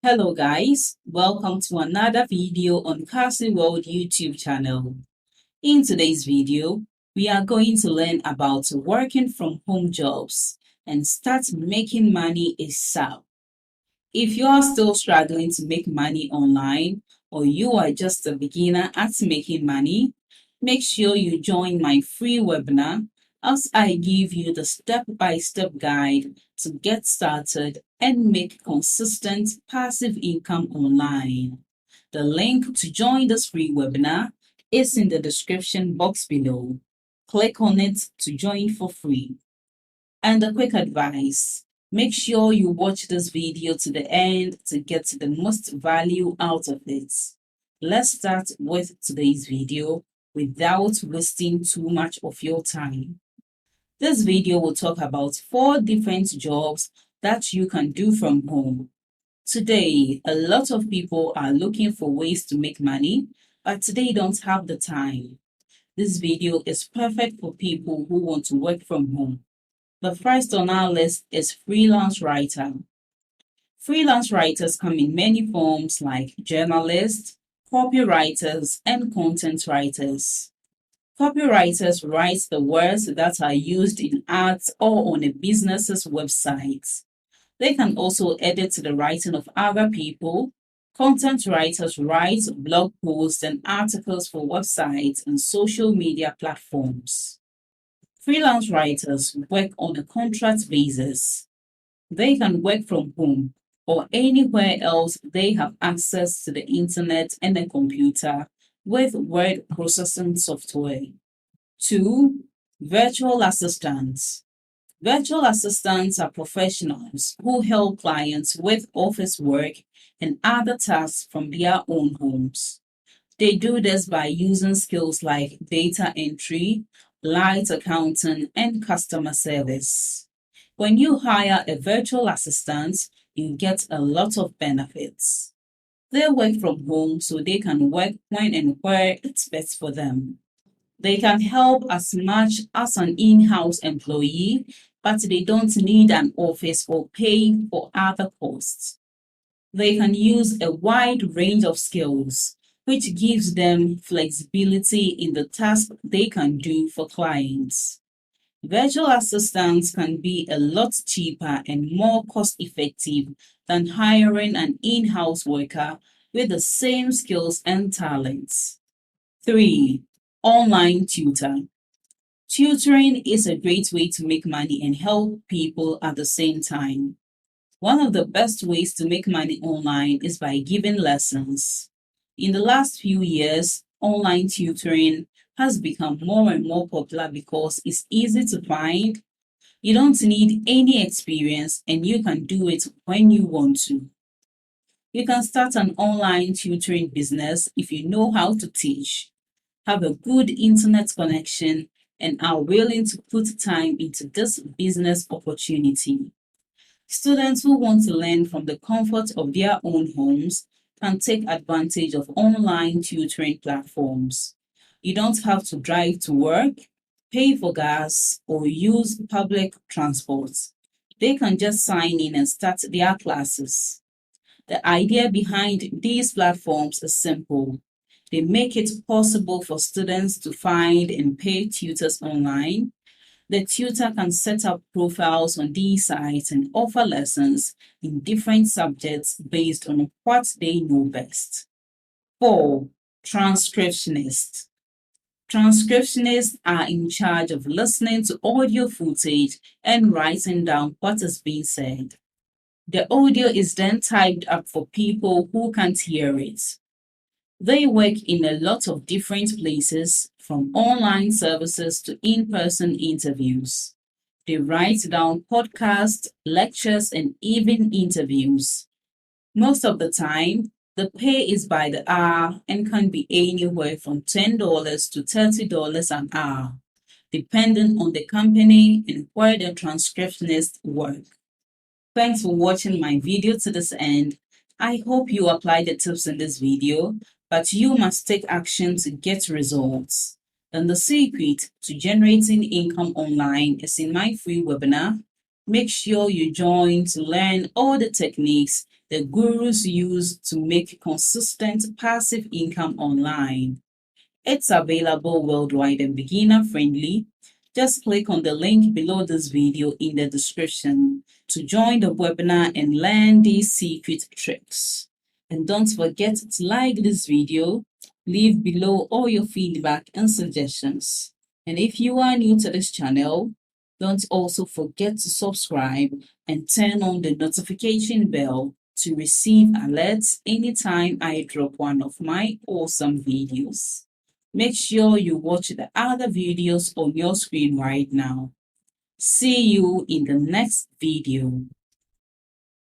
Hello guys, welcome to another video on Cassy World YouTube channel. In today's video, we are going to learn about working from home jobs and start making money ASAP. If you are still struggling to make money online or you are just a beginner at making money, make sure you join my free webinar as I give you the step-by-step guide to get started and make consistent passive income online. The link to join this free webinar is in the description box below. Click on it to join for free. And a quick advice, make sure you watch this video to the end to get the most value out of it. Let's start with today's video without wasting too much of your time. This video will talk about 4 different jobs that you can do from home. Today, a lot of people are looking for ways to make money, but they don't have the time. This video is perfect for people who want to work from home. The first on our list is freelance writer. Freelance writers come in many forms like journalists, copywriters, and content writers. Copywriters write the words that are used in ads or on a business's website. They can also edit the writing of other people. Content writers write blog posts and articles for websites and social media platforms. Freelance writers work on a contract basis. They can work from home or anywhere else they have access to the internet and a computer with word processing software. 2. Virtual assistants. Virtual assistants are professionals who help clients with office work and other tasks from their own homes. They do this by using skills like data entry, light accounting, and customer service. When you hire a virtual assistant, you get a lot of benefits. They work from home so they can work when and where it's best for them. They can help as much as an in-house employee, but they don't need an office or pay for other costs. They can use a wide range of skills, which gives them flexibility in the task they can do for clients. Virtual assistants can be a lot cheaper and more cost-effective than hiring an in-house worker with the same skills and talents. 3. Online tutor. Tutoring is a great way to make money and help people at the same time. One of the best ways to make money online is by giving lessons. In the last few years, online tutoring has become more and more popular because it's easy to find. You don't need any experience and you can do it when you want to. You can start an online tutoring business if you know how to teach, have a good internet connection, and are willing to put time into this business opportunity. Students who want to learn from the comfort of their own homes can take advantage of online tutoring platforms. You don't have to drive to work, pay for gas, or use public transport. They can just sign in and start their classes. The idea behind these platforms is simple. They make it possible for students to find and pay tutors online. The tutor can set up profiles on these sites and offer lessons in different subjects based on what they know best. 4. Transcriptionists. Transcriptionists are in charge of listening to audio footage and writing down what is being said. The audio is then typed up for people who can't hear it. They work in a lot of different places, from online services to in-person interviews. They write down podcasts, lectures, and even interviews. Most of the time, the pay is by the hour and can be anywhere from $10 to $30 an hour, depending on the company and where the transcriptionists work. Thanks for watching my video to this end. I hope you apply the tips in this video, but you must take action to get results. And the secret to generating income online is in my free webinar. Make sure you join to learn all the techniques the gurus use to make consistent passive income online. It's available worldwide and beginner friendly. Just click on the link below this video in the description to join the webinar and learn these secret tricks. And don't forget to like this video, leave below all your feedback and suggestions. And if you are new to this channel, don't also forget to subscribe and turn on the notification bell to receive alerts anytime I drop one of my awesome videos. Make sure you watch the other videos on your screen right now. See you in the next video.